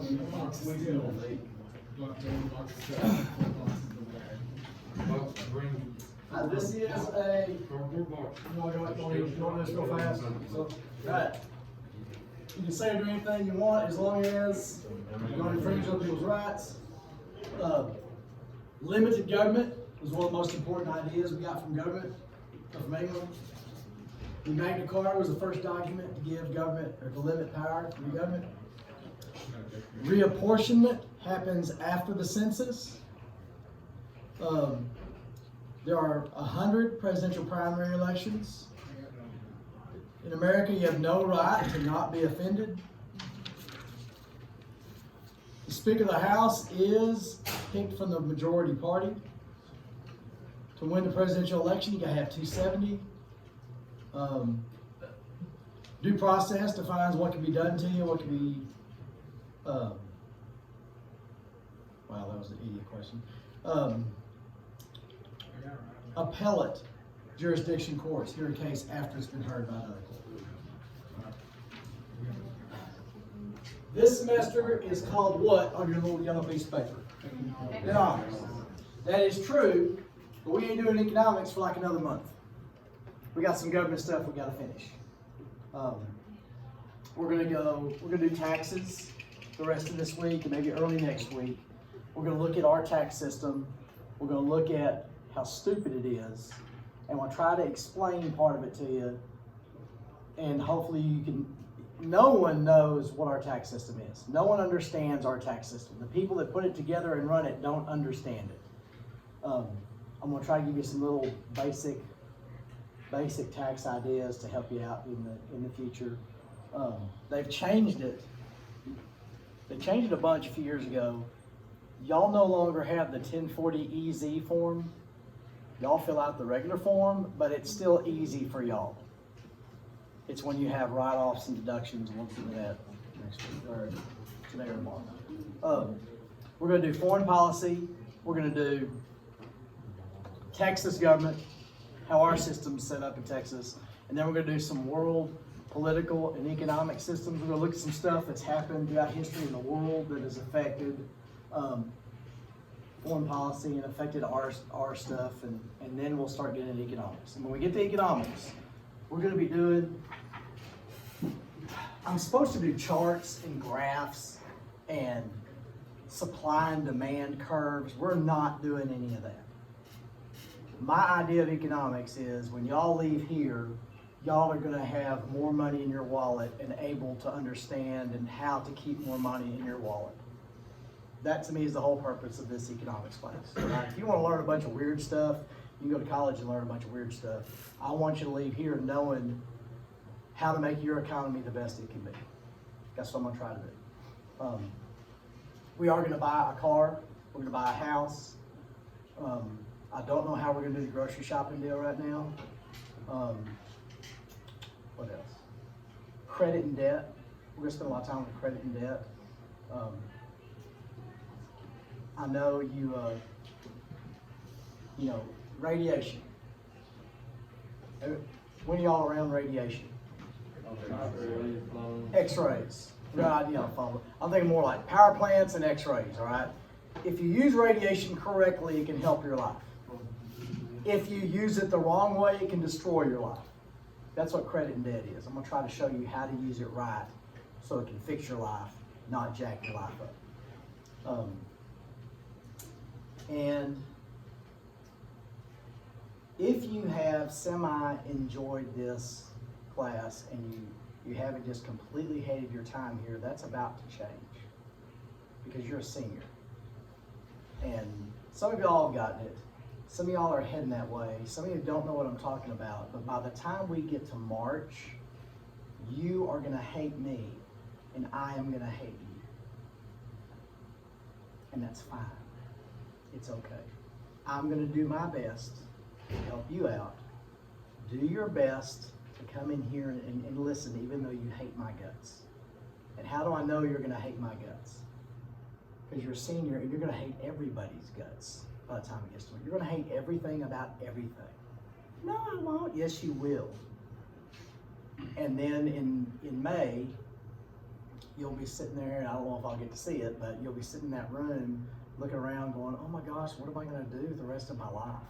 This is a, you want this real fast? So, right. You can say or do anything you want as long as you don't infringe on people's rights. Limited government was one of the most important ideas we got from government, from England. The Magna Carta was the first document to give government, or to limit power to the government. Reapportionment happens after the census. There are 100 presidential primary elections. In America, you have no right to not be offended. The Speaker of the House is picked from the majority party. To win the presidential election, you gotta have 270. Due process defines what can be done to you, what can be, wow, that was an idiot question. Appellate jurisdiction courts hear a case after it's been heard by another court. This semester is called what on your little yellow piece of paper? Economics. That is true, but we ain't doing economics for like another month. We got some government stuff we got to finish. We're gonna do taxes the rest of this week and maybe early next week. We're gonna look at our tax system. We're gonna look at how stupid it is, and we'll try to explain part of it to you. And hopefully you can. No one knows what our tax system is. No one understands our tax system. The people that put it together and run it don't understand it. I'm gonna try to give you some little basic tax ideas to help you out in the future. They've changed it. They changed it a bunch a few years ago. Y'all no longer have the 1040 EZ form. Y'all fill out the regular form, but it's still easy for y'all. It's when you have write-offs and deductions. We'll do that next week, or today or tomorrow. We're going to do foreign policy. We're going to do Texas government, how our system's set up in Texas, and then we're going to do some world political and economic systems. We're going to look at some stuff that's happened throughout history in the world that has affected foreign policy and affected our stuff, and then we'll start getting into economics. And when we get to economics, we're going to be doing, I'm supposed to do charts and graphs and supply and demand curves. We're not doing any of that. My idea of economics is when y'all leave here, y'all are going to have more money in your wallet and able to understand and how to keep more money in your wallet. That to me is the whole purpose of this economics class. Right? If you want to learn a bunch of weird stuff, you can go to college and learn a bunch of weird stuff. I want you to leave here knowing how to make your economy the best it can be. That's what I'm going to try to do. We are going to buy a car. We're going to buy a house. I don't know how we're going to do the grocery shopping deal right now. What else? Credit and debt. We're going to spend a lot of time on credit and debt. I know you know, radiation. When y'all around radiation? X-rays. Good idea. I'm thinking more like power plants and X-rays, all right? If you use radiation correctly, it can help your life. If you use it the wrong way, it can destroy your life. That's what credit and debt is. I'm going to try to show you how to use it right so it can fix your life, not jack your life up. And if you have semi-enjoyed this class and you haven't just completely hated your time here, that's about to change because you're a senior. And some of y'all have gotten it. Some of y'all are heading that way. Some of you don't know what I'm talking about. But by the time we get to March, you are going to hate me and I am going to hate you. And that's fine. It's okay. I'm going to do my best to help you out. Do your best to come in here and listen even though you hate my guts. And how do I know you're going to hate my guts? Because you're a senior and you're going to hate everybody's guts by the time it gets to it. You're going to hate everything about everything. No, I won't. Yes, you will. And then in May, you'll be sitting there, and I don't know if I'll get to see it, but you'll be sitting in that room looking around going, oh my gosh, what am I going to do the rest of my life?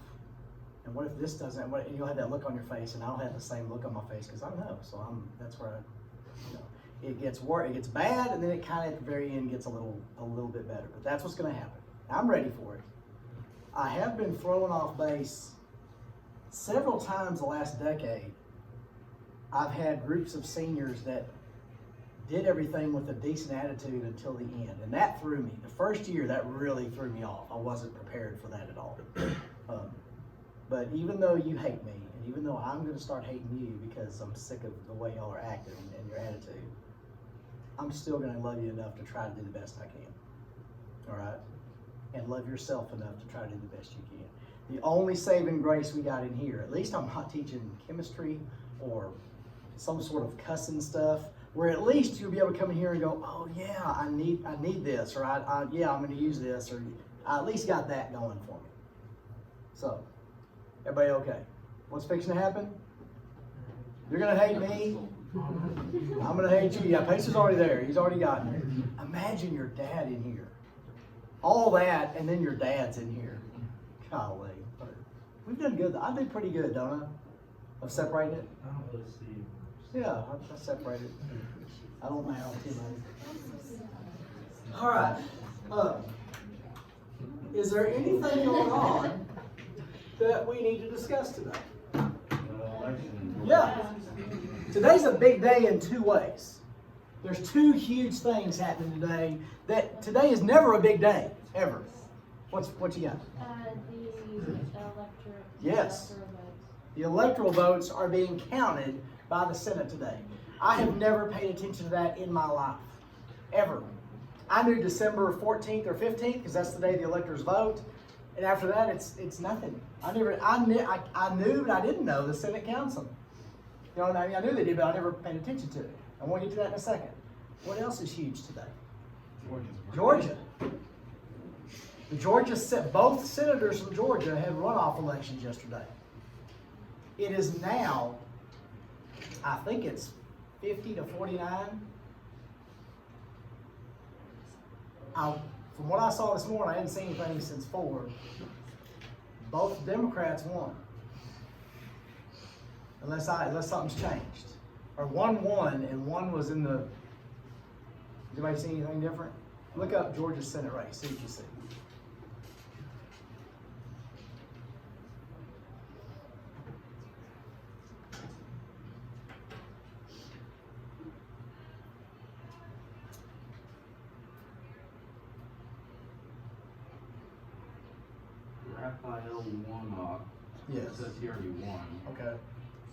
And what if this doesn't, and you'll have that look on your face, and I'll have the same look on my face, because I know, so that's where it gets worse, it gets bad, and then it kind of at the very end gets a little bit better, but that's what's going to happen. I'm ready for it. I have been thrown off base several times the last decade. I've had groups of seniors that did everything with a decent attitude until the end, and that threw me. The first year, that really threw me off. I wasn't prepared for that at all. But even though you hate me, and even though I'm going to start hating you because I'm sick of the way y'all are acting and your attitude, I'm still going to love you enough to try to do the best I can. All right? And love yourself enough to try to do the best you can. The only saving grace we got in here, at least I'm not teaching chemistry or some sort of cussing stuff, where at least you'll be able to come in here and go, oh yeah, I need this, or yeah, I'm going to use this, or I at least got that going for me. So, everybody okay? What's fixing to happen? You're going to hate me. I'm going to hate you. Yeah, Pacer's already there. He's already gotten it. Imagine your dad in here. All that, and then your dad's in here. Golly. We've done good. I did pretty good, don't I? Of separating it? I don't really see. Yeah, I separated. I don't know too much. All right. Is there anything going on that we need to discuss today? Yeah. Today's a big day in two ways. There's two huge things happening today. That today is never a big day, ever. What you got? The electoral. Yes. Electoral votes. The electoral votes are being counted by the Senate today. I have never paid attention to that in my life, ever. I knew December 14th or 15th because that's the day the electors vote, and after that, it's nothing. I knew, but I didn't know the Senate counts them. You know what I mean? I knew they did, but I never paid attention to it. I want to get to that in a second. What else is huge today? Georgia. Both senators from Georgia had runoff elections yesterday. It is now, I think it's 50 to 49. From what I saw this morning, I hadn't seen anything since 4. Both Democrats won. Unless something's changed. Or one won and one was in the. Did anybody see anything different? Look up Georgia's Senate race, see what you see. Raphael Warnock. Yes. It says he already won. Okay.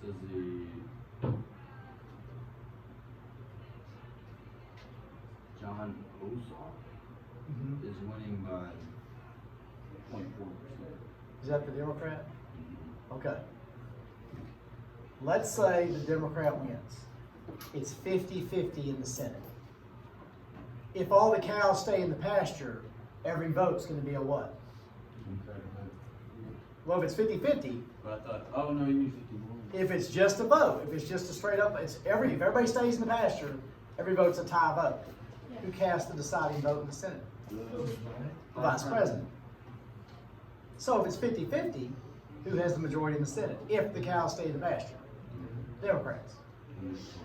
It says John Ossoff is winning by 0.4%. Is that the Democrat? Okay. Let's say the Democrat wins. It's 50-50 in the Senate. If all the cows stay in the pasture, every vote's going to be a what? Okay. Well, if it's 50-50, But I thought, oh no, you mean 51. if it's just a vote, if it's just a straight up, if everybody stays in the pasture, every vote's a tie vote. Yeah. Who casts the deciding vote in the Senate? The Vice President. So if it's 50-50, who has the majority in the Senate? If the cows stay in the pasture? Democrats.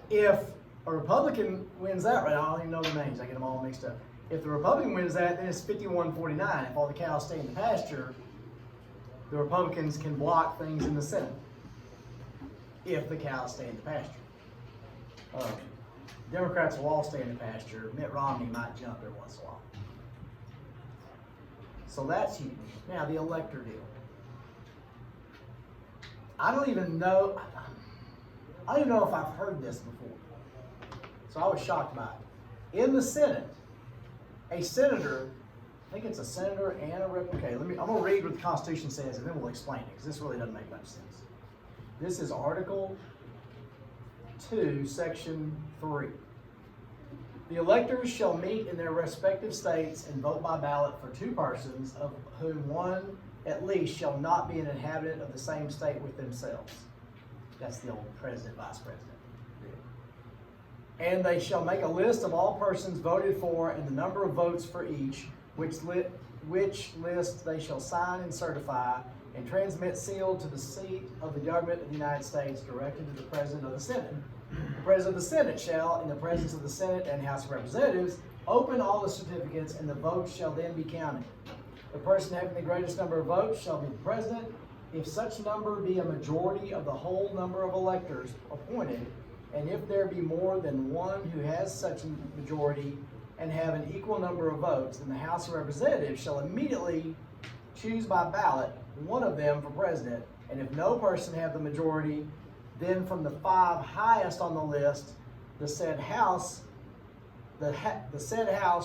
If a Republican wins that, right, I don't even know the names, I get them all mixed up. If the Republican wins that, then it's 51-49. If all the cows stay in the pasture, the Republicans can block things in the Senate. If the cows stay in the pasture. Democrats will all stay in the pasture. Mitt Romney might jump every once in a while. So that's huge. Now, the elector deal. I don't even know if I've heard this before. So I was shocked by it. In the Senate, a senator, I think it's a senator and a rep. Okay, I'm going to read what the Constitution says and then we'll explain it because this really doesn't make much sense. This is Article 2, Section 3. The electors shall meet in their respective states and vote by ballot for 2 persons, of whom one at least shall not be an inhabitant of the same state with themselves. That's the old president, vice president. And they shall make a list of all persons voted for and the number of votes for each, which list they shall sign and certify and transmit sealed to the seat of the government of the United States, directed to the President of the Senate. The President of the Senate shall, in the presence of the Senate and House of Representatives, open all the certificates, and the votes shall then be counted. The person having the greatest number of votes shall be the President. If such number be a majority of the whole number of electors appointed, and if there be more than one who has such a majority and have an equal number of votes, then the House of Representatives shall immediately choose by ballot one of them for president. And if no person have the majority, then from the 5 highest on the list, the said house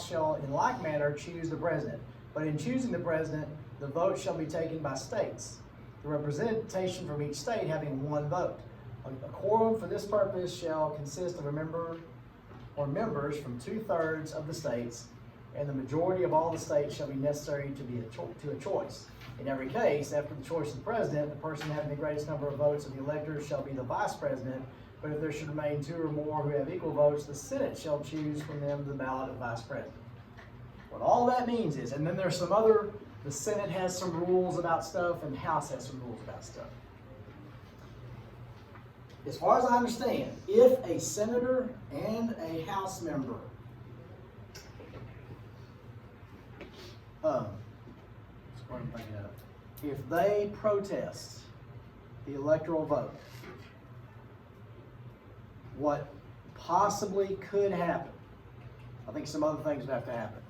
shall in like manner choose the president. But in choosing the president, the vote shall be taken by states, the representation from each state having 1 vote. A quorum for this purpose shall consist of a member or members from 2/3 of the states, and the majority of all the states shall be necessary to a choice. In every case, after the choice of the president, the person having the greatest number of votes of the electors shall be the vice president. But if there should remain 2 or more who have equal votes, the Senate shall choose from them the ballot of vice president. What all that means is, and then there's some other, the Senate has some rules about stuff, and the House has some rules about stuff. As far as I understand, if a senator and a House member if they protest the electoral vote, what possibly could happen, I think some other things would have to happen.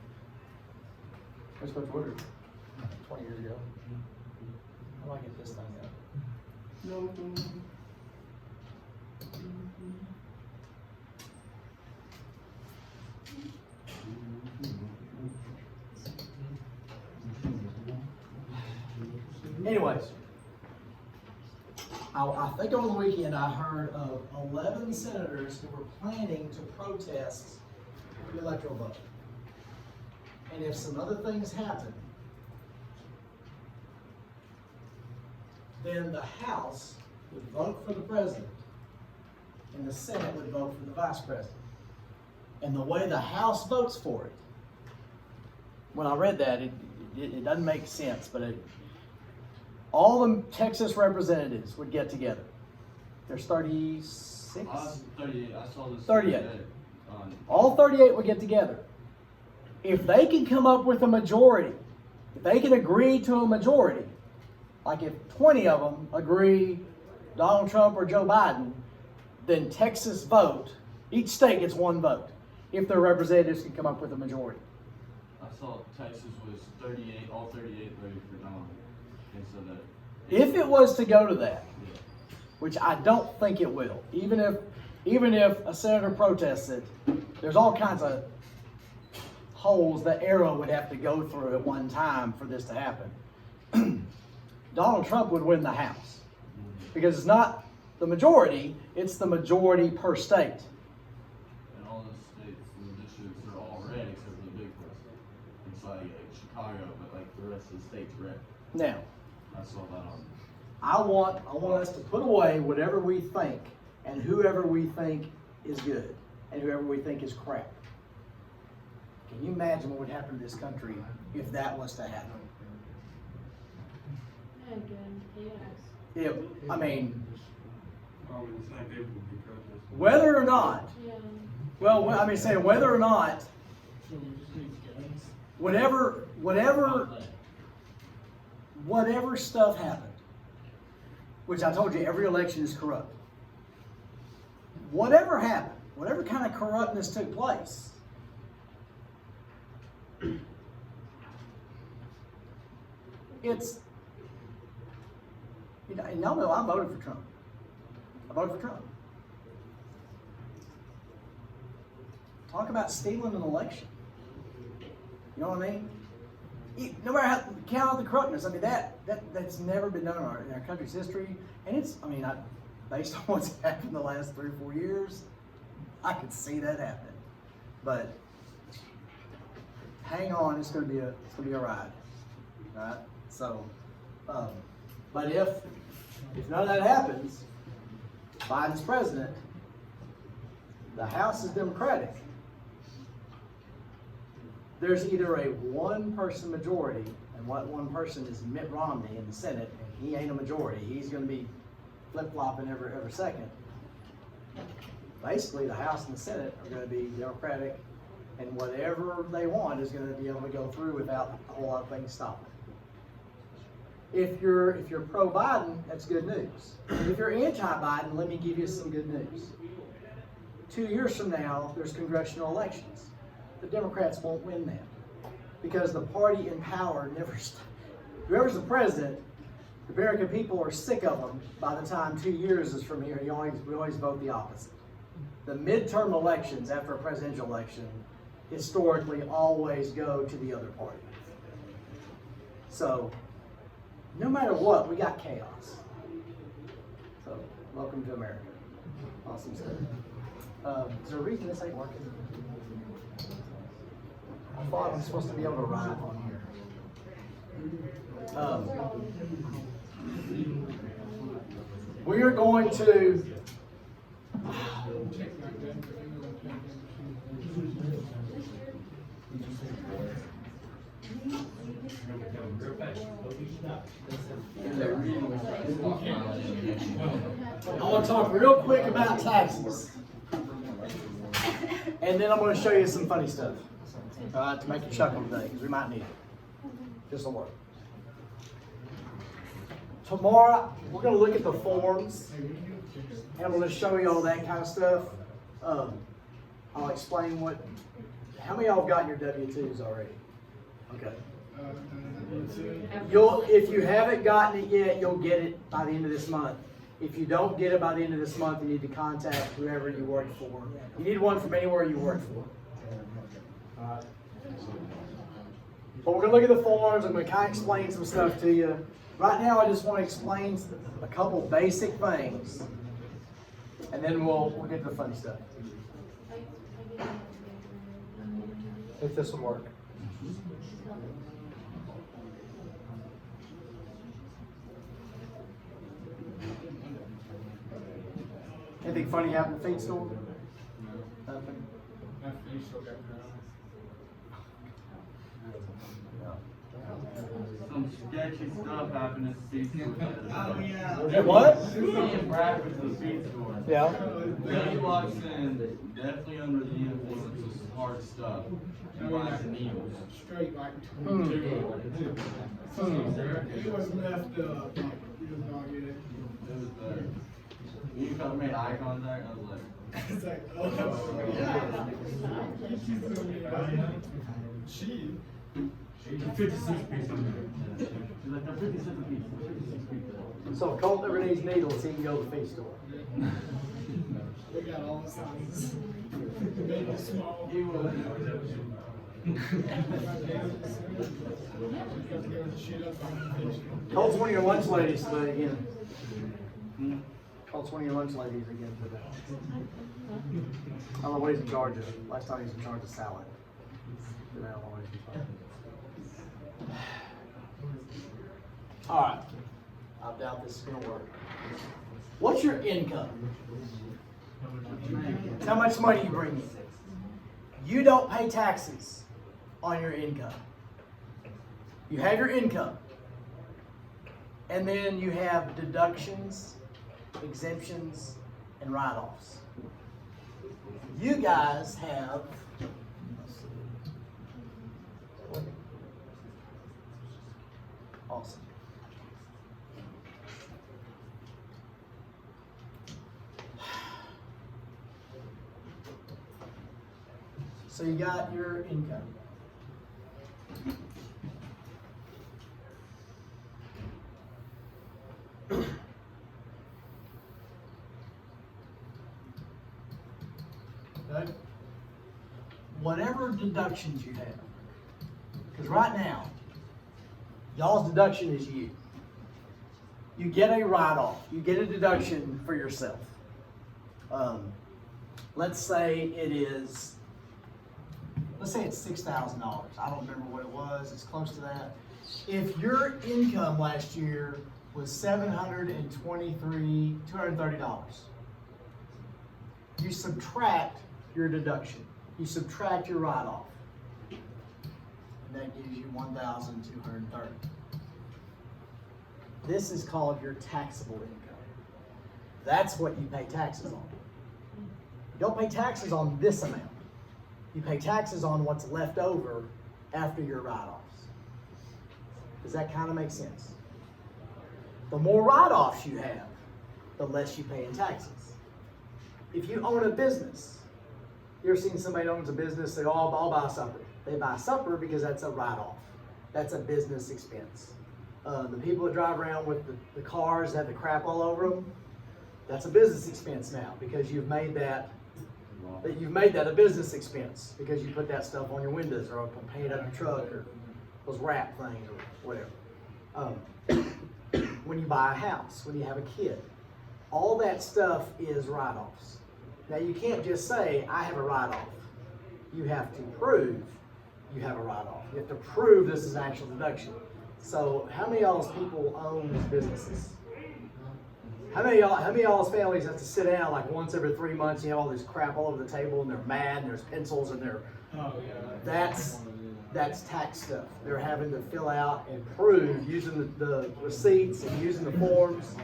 Where's Coach Woodard? 20 years ago. How do I get this thing up? No. Anyways, I think over the weekend I heard of 11 senators who were planning to protest the electoral vote. And if some other things happen, then the House would vote for the president and the Senate would vote for the vice president. And the way the House votes for it, when I read that, it doesn't make sense, but all the Texas representatives would get together. There's 36? 38. I saw this. 38. All 38 would get together. If they can come up with a majority, if they can agree to a majority, like if 20 of them agree Donald Trump or Joe Biden, then Texas vote, each state gets 1 vote, if their representatives can come up with a majority. I saw Texas was 38, all 38 voted for Donald. And so that. If it was to go to that, which I don't think it will, even if a senator protests it, there's all kinds of holes that arrow would have to go through at one time for this to happen. Donald Trump would win the House because it's not the majority, it's the majority per state. And all the states and the districts are all red except for the big ones. It's like Chicago, but like the rest of the state's red. Now, I saw that on. I want us to put away whatever we think and whoever we think is good and whoever we think is crap. Can you imagine what would happen to this country if that was to happen? Yes. I mean, Probably the same people would be protesting. whether or not, Yeah. well, I mean, saying whether or not, whatever stuff happened, which I told you every election is corrupt. Whatever happened, whatever kind of corruptness took place, it's, and y'all know I voted for Trump. I voted for Trump. Talk about stealing an election. You know what I mean? No matter how count out the corruptness, I mean that's never been done in our country's history, and it's based on what's happened the last 3 or 4 years, I could see that happening. But hang on, it's gonna be a ride, right? So, but if none of that happens, Biden's president, The House is Democratic. There's either a one-person majority, and what one person is Mitt Romney in the Senate, and he ain't a majority. He's gonna be flip-flopping every second. Basically, the House and the Senate are gonna be Democratic, and whatever they want is gonna be able to go through without a whole lot of things stopping. If you're pro-Biden, that's good news. If you're anti-Biden, let me give you some good news. 2 years from now, there's congressional elections. The Democrats won't win them because the party in power never whoever's the president, the American people are sick of them by the time 2 years is from here. We always vote the opposite. The midterm elections after a presidential election historically always go to the other party. So no matter what, we got chaos. So welcome to America. Awesome stuff. Is there a reason this ain't working? I thought I'm supposed to be able to ride on here. We are going to I want to talk real quick about taxes. And then I'm going to show you some funny stuff. To make you chuckle today, because we might need it. This'll work. Tomorrow, we're going to look at the forms. And I'm going to show you all that kind of stuff. I'll explain how many of y'all have gotten your W-2s already? Okay. If you haven't gotten it yet, you'll get it by the end of this month. If you don't get it by the end of this month, you need to contact whoever you work for. You need one from anywhere you work for. Alright. But we're going to look at the forms. I'm going to kind of explain some stuff to you. Right now, I just want to explain a couple basic things. And then we'll get to the funny stuff. If this will work. Anything funny happened at the feed store? Nothing? Some sketchy stuff happened at the feed store. Oh, yeah. What? Me and Brad went to the feed store. Yeah. He walks in, definitely under the influence of hard stuff. He buys needles. Straight like Hmm. 22. He was left up. He was not good. It was better. You come made eye contact, I was like, It's like, oh, yeah. She. 56 pieces. she's like, they're 50 cents a piece. 56 pieces. So if Colt ever needs needles, he can go to the feed store. We got all the sizes. Big and small. He was. Colt's one of your lunch ladies today again. Hmm? Colt's one of your lunch ladies again today. I don't know what he's in charge of. Last time he was in charge of salad. Today I don't know what he's in charge of. Alright. I doubt this is going to work. What's your income? It's how much money you bring in. You don't pay taxes on your income. You have your income. And then you have deductions, exemptions, and write-offs. You guys have awesome. So you got your income. Okay. Whatever deductions you have, because right now, y'all's deduction is you. You get a write-off. You get a deduction for yourself. Let's say it's $6,000. I don't remember what it was. It's close to that. If your income last year was $230, you subtract your deduction. You subtract your write-off. And that gives you $1,230. This is called your taxable income. That's what you pay taxes on. You don't pay taxes on this amount. You pay taxes on what's left over after your write-offs. Does that kind of make sense? The more write-offs you have, the less you pay in taxes. If you own a business, you ever seen somebody owns a business, they all buy supper. They buy supper because that's a write-off. That's a business expense. The people that drive around with the cars that have the crap all over them, that's a business expense now because you've made that a business expense because you put that stuff on your windows or paint up your truck or those wrap things or whatever. When you buy a house, when you have a kid, all that stuff is write-offs. Now you can't just say, I have a write-off. You have to prove you have a write-off. You have to prove this is an actual deduction. So how many of y'all's people own businesses? How many of y'all's families have to sit down like once every 3 months, you have all this crap all over the table and they're mad and there's pencils and that's tax stuff. They're having to fill out and prove using the receipts and using the forms.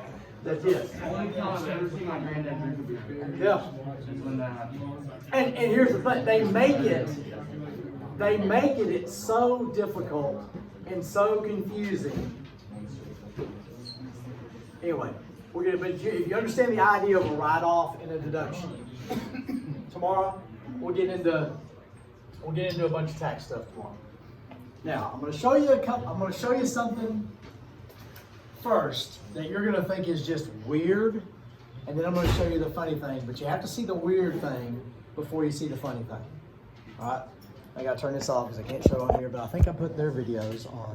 That's it. Only time I've ever seen my granddad drink a beer. Yeah. Is when that happens. And here's the thing, they make it so difficult and so confusing. Anyway, but if you understand the idea of a write-off and a deduction, tomorrow we'll get into a bunch of tax stuff tomorrow. Now I'm going to show you something first that you're going to think is just weird, and then I'm going to show you the funny thing. But you have to see the weird thing before you see the funny thing. All right. I got to turn this off because I can't show on here, but I think I put their videos on.